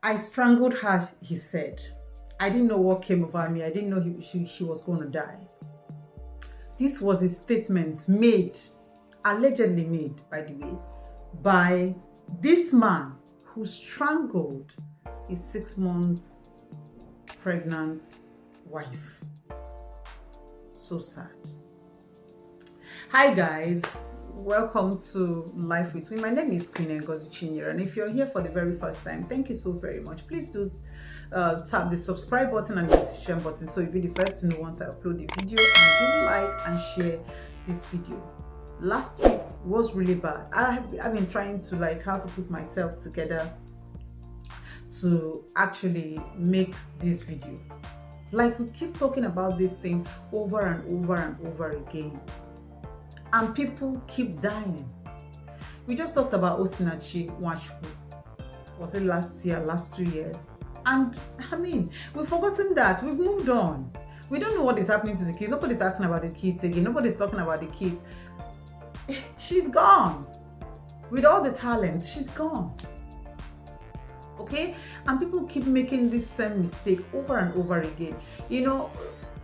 I strangled her, he said. I didn't know what came over me. I didn't know she was going to die. This was a statement made, allegedly made, by the way, by this man who strangled his 6 months pregnant wife. So sad. Hi guys, welcome to Life with Me. My name is Queen Ngozi Chinyere, and if you're here for the very first time, thank you so very much. Please do tap the subscribe button and the notification button so you'll be the first to know once I upload the video, and do like and share this video. Last week was really bad. I've been trying to how to put myself together to actually make this video. We keep talking about this thing over and over and over again, and people keep dying. We just talked about Osinachi Nwachukwu. Was it last year, last 2 years? And we've forgotten that. We've moved on. We don't know what is happening to the kids. Nobody's asking about the kids again. Nobody's talking about the kids. She's gone. With all the talent, she's gone. Okay? And people keep making this same mistake over and over again.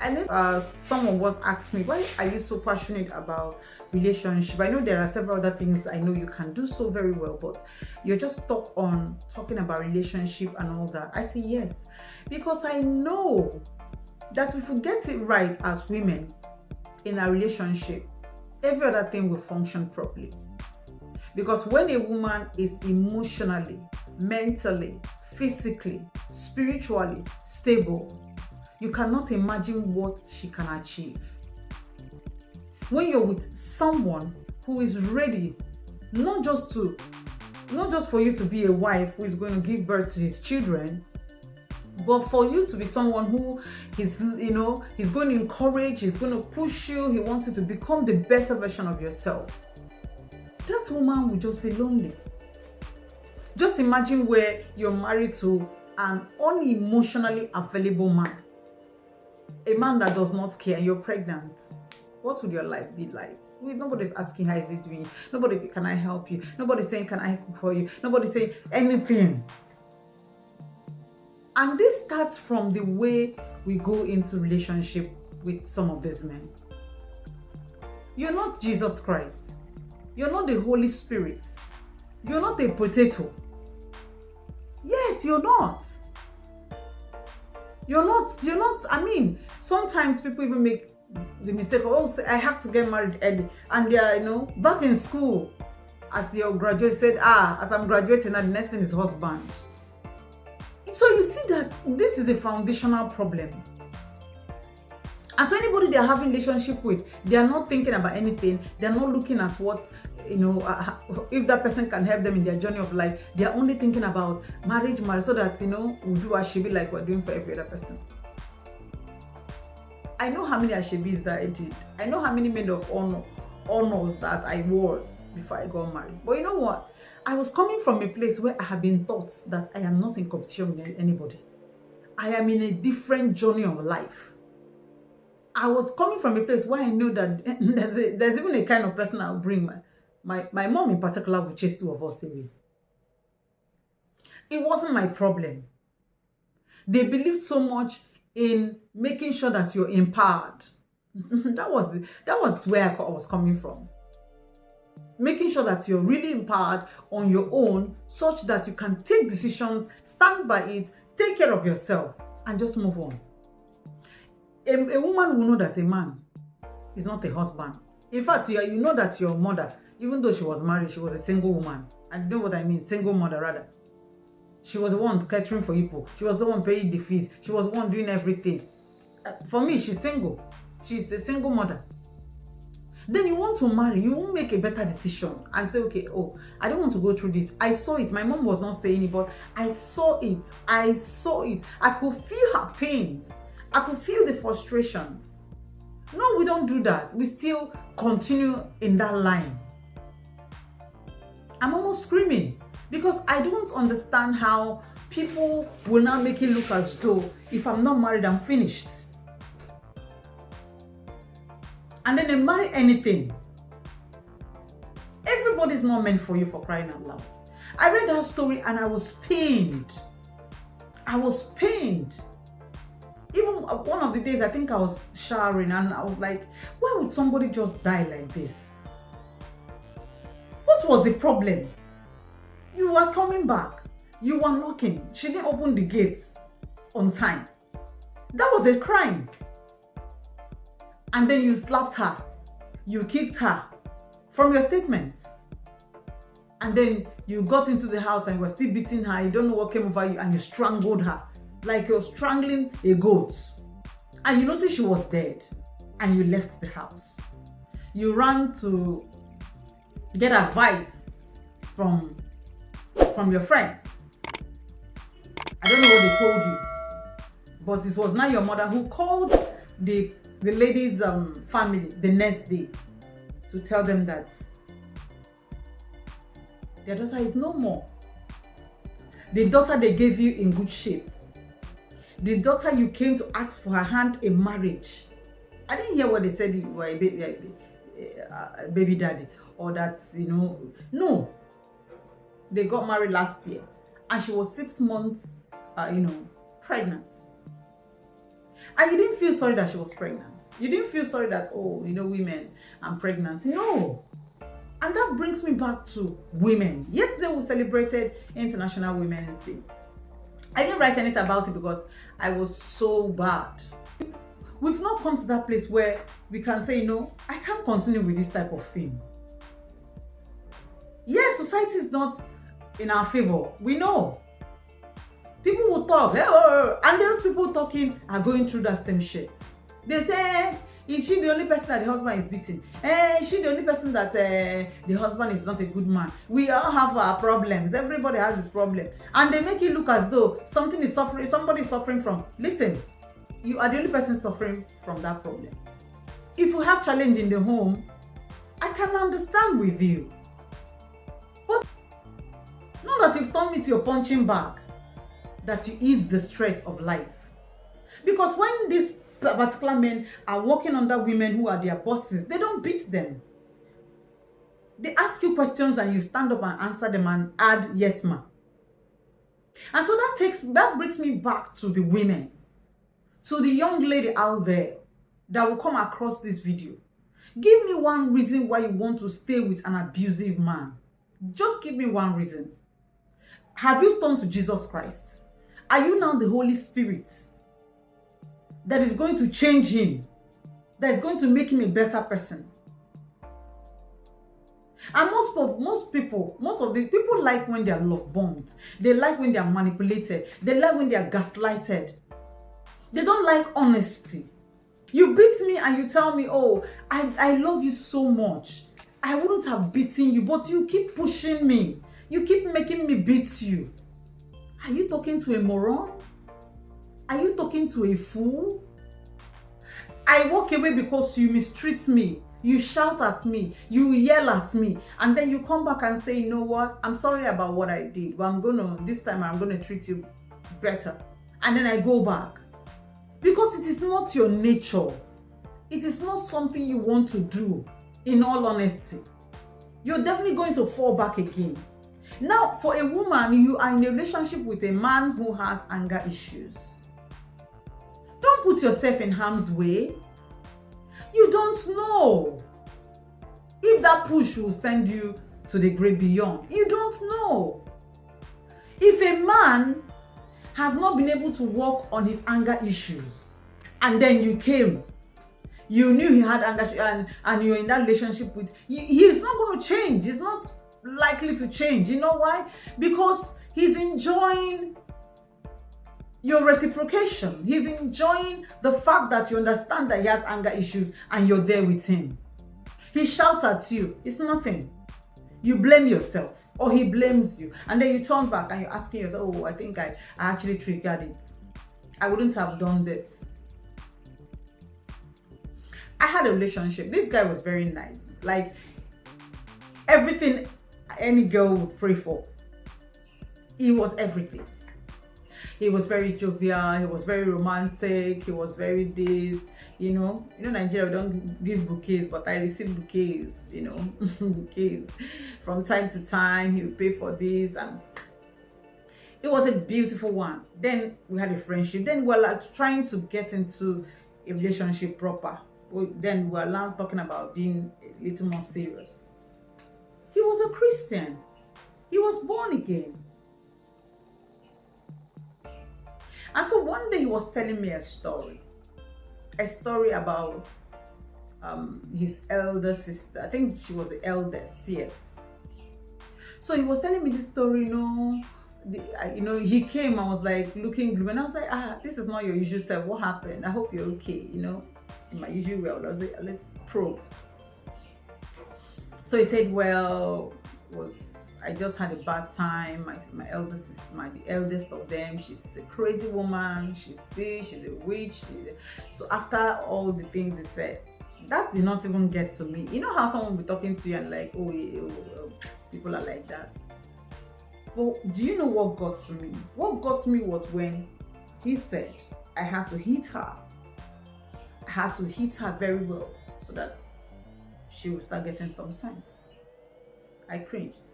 And then someone was asking me, why are you so passionate about relationship? I know there are several other things I know you can do so very well, but you're just stuck on talking about relationship and all that. I say yes, because I know that if we get it right as women in a relationship, every other thing will function properly. Because when a woman is emotionally, mentally, physically, spiritually stable, you cannot imagine what she can achieve. When you're with someone who is ready, not just for you to be a wife who is going to give birth to his children, but for you to be someone who he's going to encourage, he's going to push you, he wants you to become the better version of yourself. That woman will just be lonely. Just imagine where you're married to an unemotionally available man. A man that does not care, and you're pregnant. What would your life be like? Nobody's asking how is he doing. Nobody, can I help you? Nobody's saying, can I cook for you? Nobody's saying anything. And this starts from the way we go into relationship with some of these men. You're not Jesus Christ. You're not the Holy Spirit. You're not a potato. Yes, you're not. You're not, sometimes people even make the mistake of, I have to get married early. And they are, back in school, as your graduate said, as I'm graduating, the next thing is husband. So you see that this is a foundational problem. And so anybody they're having relationship with, they are not thinking about anything. They're not looking at what, if that person can help them in their journey of life. They're only thinking about marriage, so that, we'll do ashebe like we're doing for every other person. I know how many ashebes that I did. I know how many men of honors that I was before I got married. But you know what? I was coming from a place where I have been taught that I am not in competition with anybody. I am in a different journey of life. I was coming from a place where I know that there's even a kind of person I'll bring. My mom in particular will chase two of us away. It wasn't my problem. They believed so much in making sure that you're empowered. that was where I was coming from. Making sure that you're really empowered on your own, such that you can take decisions, stand by it, take care of yourself, and just move on. A woman will know that a man is not a husband. In fact, you know that your mother, even though she was married, she was a single woman. And you know what I mean? Single mother, rather. She was the one catering for people. She was the one paying the fees. She was the one doing everything. For me, she's single. She's a single mother. Then you want to marry, you won't make a better decision and say, okay, I don't want to go through this. I saw it. My mom was not saying it, but I saw it. I could feel her pains. I could feel the frustrations. No, we don't do that. We still continue in that line. I'm almost screaming because I don't understand how people will now make it look as though if I'm not married, I'm finished. And then they marry anything. Everybody's not meant for you, for crying out loud. I read that story and I was pained. I was pained. Even one of the days, I think I was showering and I was like, why would somebody just die like this? What was the problem? You were coming back. You were knocking. She didn't open the gates on time. That was a crime. And then you slapped her. You kicked her from your statements. And then you got into the house and you were still beating her. You don't know what came over you and you strangled her. Like you're strangling a goat. And you noticed she was dead. And you left the house. You ran to get advice from your friends. I don't know what they told you. But it was now your mother who called the lady's family the next day to tell them that their daughter is no more. The daughter they gave you in good shape. The daughter you came to ask for her hand in marriage. I didn't hear what they said you were a baby daddy or that, no. They got married last year and she was 6 months, pregnant. And you didn't feel sorry that she was pregnant. You didn't feel sorry that, women and pregnancy. No. And that brings me back to women. Yesterday we celebrated International Women's Day. I didn't write anything about it because I was so bad. We've not come to that place where we can say, I can't continue with this type of thing. Yes, society is not in our favor. We know. People will talk, and those people talking are going through that same shit. They say, is she the only person that the husband is beating? Is she the only person that the husband is not a good man? We all have our problems. Everybody has his problem. And they make it look as though somebody is suffering from. Listen, you are the only person suffering from that problem. If you have challenge in the home, I can understand with you. But not that you've turned me to your punching bag, that you ease the stress of life. Because when these particular men are working under women who are their bosses, they don't beat them. They ask you questions and you stand up and answer them and add yes ma. And so that brings me back to the women, to the young lady out there that will come across this video. Give me one reason why you want to stay with an abusive man. Just give me one reason. Have you turned to Jesus Christ? Are you now the Holy Spirit that is going to change him, that is going to make him a better person? And most of the people like when they are love bombed. They like when they are manipulated. They like when they are gaslighted. They don't like honesty. You beat me and you tell me, oh, I love you so much. I wouldn't have beaten you, but you keep pushing me. You keep making me beat you. Are you talking to a moron? Are you talking to a fool? I walk away because you mistreat me. You shout at me. You yell at me. And then you come back and say, you know what? I'm sorry about what I did. But this time I'm going to treat you better. And then I go back. Because it is not your nature. It is not something you want to do, in all honesty. You're definitely going to fall back again. Now, for a woman, you are in a relationship with a man who has anger issues. Don't put yourself in harm's way. You don't know if that push will send you to the great beyond. You don't know. If a man has not been able to work on his anger issues, and then you came, you knew he had anger and you're in that relationship with, he is not going to change. He's not likely to change. You know why? Because he's enjoying your reciprocation. He's enjoying the fact that you understand that he has anger issues and you're there with him. He shouts at you. It's nothing. You blame yourself or he blames you. And then you turn back and you're asking yourself, oh, I think I actually triggered it. I wouldn't have done this. I had a relationship. This guy was very nice. Like everything any girl would pray for. He was everything. He was very jovial. He was very romantic. He was very this. Nigeria, we don't give bouquets, but I receive bouquets. Bouquets from time to time. He would pay for this, and It was a beautiful one. Then we had a friendship. Then we were like trying to get into a relationship proper. Then we were now talking about being a little more serious. He was a Christian. He was born again. And so one day he was telling me a story about his elder sister. I think she was the eldest, yes. So he was telling me this story, he came, I was like looking gloomy, and I was like, this is not your usual self. What happened? I hope you're okay, in my usual way. I was like, let's probe. So he said, well, I just had a bad time. My eldest sister, the eldest of them, she's a crazy woman. She's this, she's a witch. So after all the things he said, that did not even get to me. You know how someone will be talking to you and like, people are like that. But do you know what got to me? What got to me was when he said I had to hit her. I had to hit her very well so that she would start getting some sense. I cringed.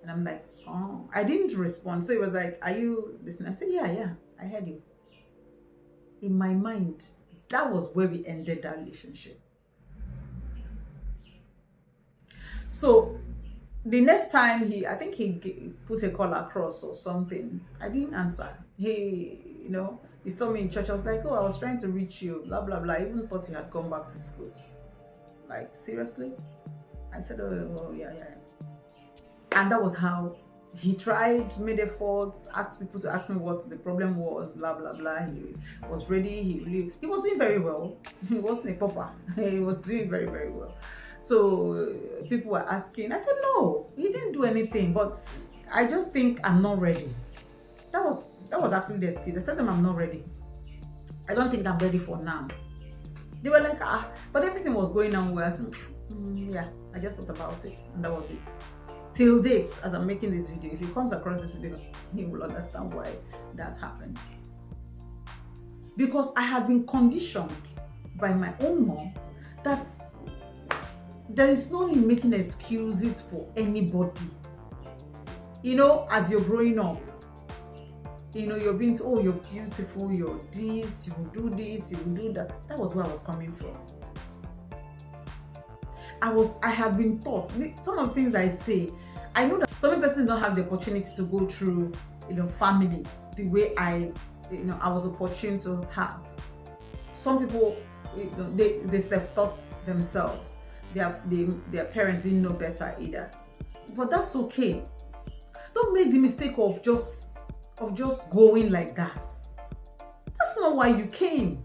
And I'm like, oh, I didn't respond. So he was like, are you listening? I said, yeah, I heard you. In my mind, that was where we ended that relationship. So the next time I think he put a call across or something. I didn't answer. He saw me in church. I was like, I was trying to reach you, blah, blah, blah. I even thought you had gone back to school. Like, seriously? I said, oh, yeah. And that was how he tried, made efforts, asked people to ask me what the problem was, blah, blah, blah. He was ready. He was doing very well. He wasn't a pauper. He was doing very, very well. So people were asking. I said, no, he didn't do anything. But I just think I'm not ready. That was actually the excuse. I said to them, I'm not ready. I don't think I'm ready for now. They were like, but everything was going on well. I said, yeah, I just thought about it. And that was it. Till date, as I'm making this video, if he comes across this video, he will understand why that happened. Because I had been conditioned by my own mom that there is no need making excuses for anybody. As you're growing up, you're being told, you're beautiful, you're this, you will do this, you will do that. That was where I was coming from. I had been taught, some of the things I say, I know that some persons don't have the opportunity to go through, family the way I was opportune to have. Some people, they self-taught themselves. Their parents didn't know better either. But that's okay. Don't make the mistake of just going like that. That's not why you came.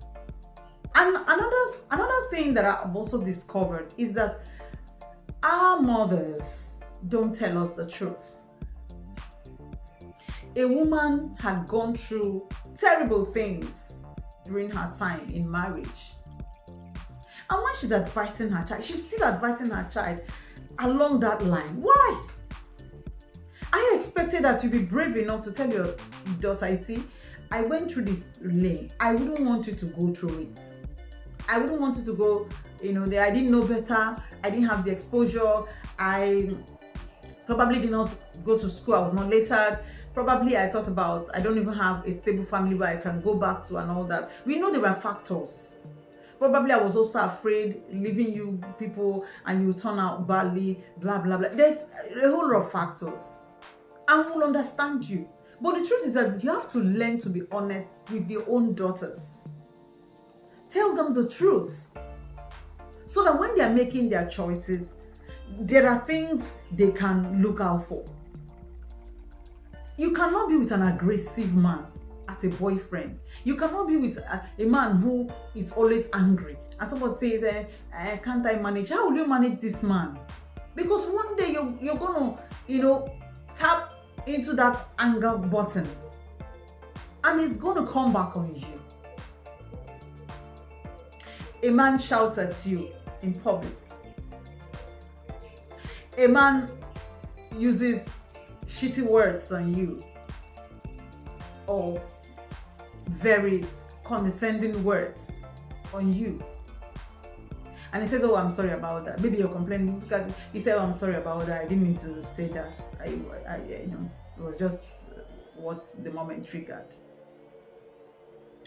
And another thing that I've also discovered is that our mothers don't tell us the truth. A woman had gone through terrible things during her time in marriage. And when she's advising her child, she's still advising her child along that line. Why? I expected that you'd be brave enough to tell your daughter, you see, I went through this lane. I wouldn't want you to go through it. I wouldn't want you to go, I didn't know better. I didn't have the exposure. I probably did not go to school. I was not lettered. Probably I thought about, I don't even have a stable family where I can go back to and all that. We know there were factors. Probably I was also afraid leaving you people and you turn out badly, blah, blah, blah. There's a whole lot of factors. And we'll understand you. But the truth is that you have to learn to be honest with your own daughters. Tell them the truth. So that when they are making their choices, there are things they can look out for. You cannot be with an aggressive man as a boyfriend. You cannot be with a man who is always angry. And someone says, can't I manage? How will you manage this man? Because one day you're going to, tap into that anger button. And it's going to come back on you. A man shouts at you in public. A man uses shitty words on you. Or very condescending words on you. And he says, I'm sorry about that. Maybe you're complaining because he said, I'm sorry about that. I didn't mean to say that. It It was just what the moment triggered.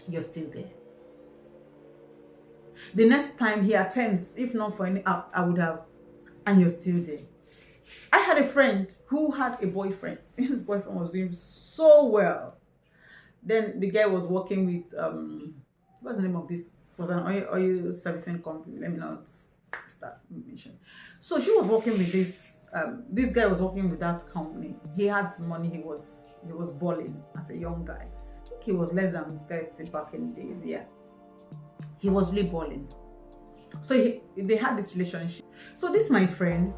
You're still there. The next time he attempts, if not for any, I would have, and you're still there. I had a friend who had a boyfriend. His boyfriend was doing so well. Then the guy was working with what's the name of this? It was an oil servicing company. Let me not start mentioning. So she was working with this. This guy was working with that company. He had money. He was balling as a young guy. I think he was less than 30 back in the days. Yeah, he was really balling. So they had this relationship. So this my friend,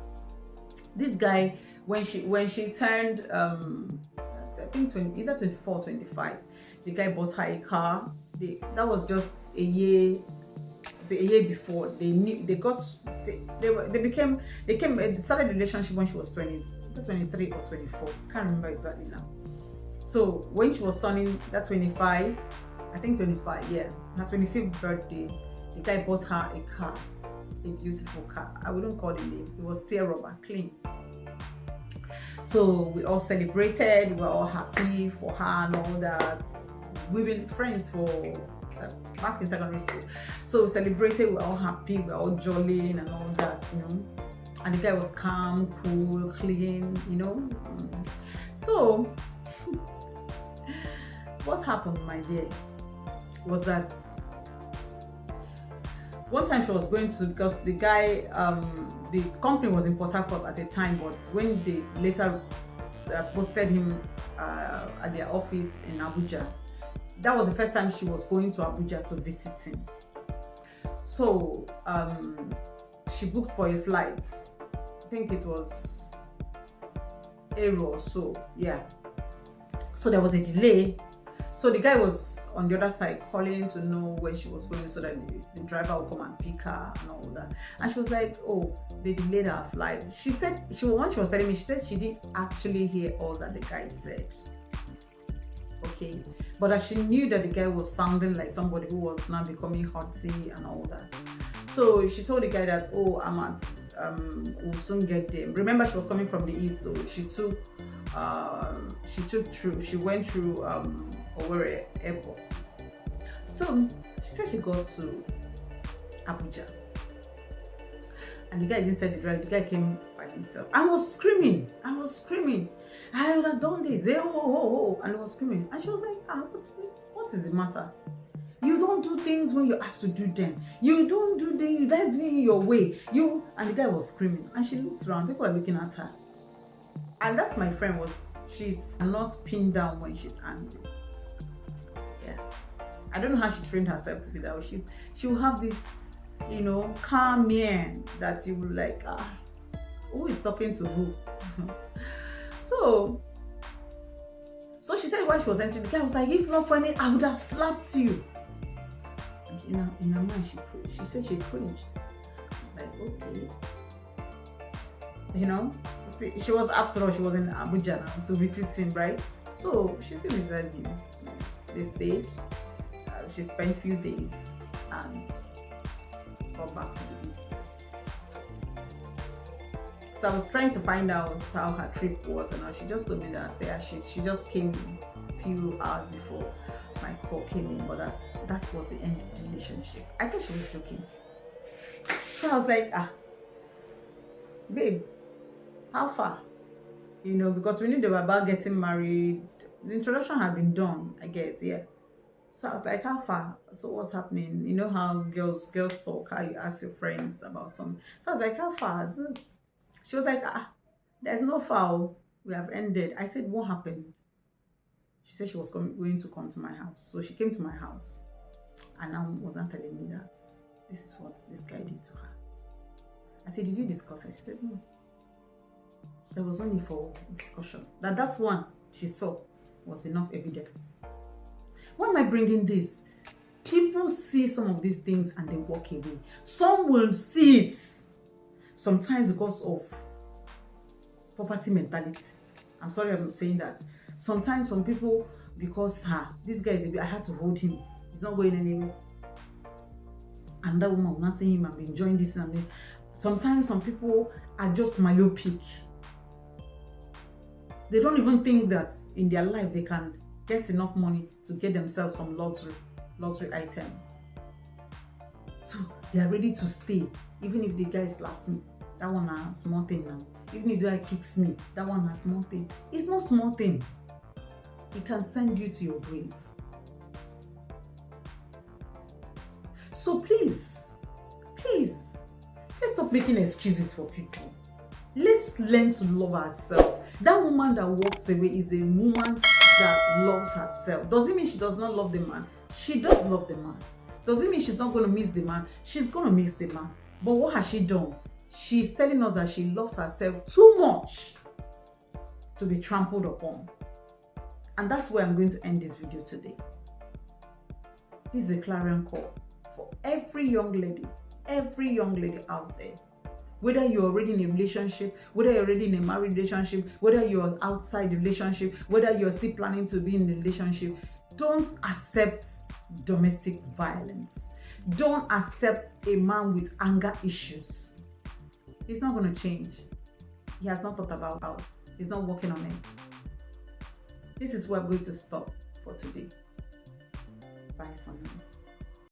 this guy, when she turned I think either 24 or 25, the guy bought her a car. That was just a year before they started a relationship when she was 23 or 24. Can't remember exactly now. So when she was turning that 25, I think 25, yeah, her 25th birthday, the guy bought her a car, a beautiful car. I wouldn't call it name. It was steel rubber, clean. So we all celebrated. We were all happy for her and all that. We've been friends for back in secondary school. So we celebrated. We were all happy. We were all jollying and all that, you know. And the guy was calm, cool, clean, you know. So what happened, my dear, was that one time she was going to, because the guy, the company was in Port Harcourt at the time, but when they later posted him at their office in Abuja, that was the first time she was going to Abuja to visit him. So she booked for a flight. I think it was Aero or so, yeah. So there was a delay. So the guy was on the other side calling to know where she was going so that the driver would come and pick her and all that. And she was like, oh, they delayed her flight. She said, when she was telling me, she said she didn't actually hear all that the guy said. Okay. But that she knew that the guy was sounding like somebody who was now becoming haughty and all that. So she told the guy that, oh, I'm at, we'll soon get there. Remember, she was coming from the east, so she went through Owerri airport. So she said she got to Abuja, and the guy didn't say the drive. The guy came by himself. I was screaming. I would have done this. And I was screaming. And she was like, what is the matter? You don't do things when you're asked to do them. You don't do things, you don't do it your way. And the guy was screaming. And she looked around. People were looking at her. And that's my friend she's not pinned down when she's angry. Yeah. I don't know how she trained herself to be that way. She will have this, calm mien that you will like, who is talking to who? So she said when she was entering, the guy was like, if not funny, I would have slapped you. And in her mind, she said she cringed. I was like, okay. She was, after all, she was in Abuja now to visit him, right? So she still visited him. They stayed. She spent a few days and got back to the east. So I was trying to find out how her trip was, and she just told me that she just came a few hours before my call came in, but that was the end of the relationship. I thought she was joking. So I was like, babe, how far? Because we knew they were about getting married. The introduction had been done, I guess, yeah. So I was like, how far? So what's happening? You know how girls talk, how you ask your friends about something. So I was like, how far? So she was like, there's no foul. We have ended. I said, what happened? She said she was going to come to my house. So she came to my house and now wasn't telling me that this is what this guy did to her. I said, did you discuss it? She said, no. She said, it was only for discussion. That one she saw was enough evidence. Why am I bringing this? People see some of these things and they walk away. Some will see it. Sometimes because of poverty mentality. I'm sorry I'm saying that. Sometimes some people, because this guy is I had to hold him. He's not going anywhere. And that woman will not see him and be enjoying this and that. Sometimes some people are just myopic. They don't even think that in their life they can get enough money to get themselves some luxury items. So they are ready to stay, even if the guy slaps me. That one a small thing now. Even if the guy kicks me, that one a small thing. It's not small thing. It can send you to your grave. So please, let's stop making excuses for people. Let's learn to love ourselves. That woman that walks away is a woman that loves herself. Doesn't mean she does not love the man. She does love the man. Doesn't mean she's not going to miss the man. She's going to miss the man. But what has she done? She's telling us that she loves herself too much to be trampled upon. And that's where I'm going to end this video today. This is a clarion call for every young lady out there. Whether you're already in a relationship, whether you're already in a married relationship, whether you're outside the relationship, whether you're still planning to be in a relationship, don't accept domestic violence. Don't accept a man with anger issues. He's not going to change. He has not thought about how. He's not working on it. This is where I'm going to stop for today. Bye for now.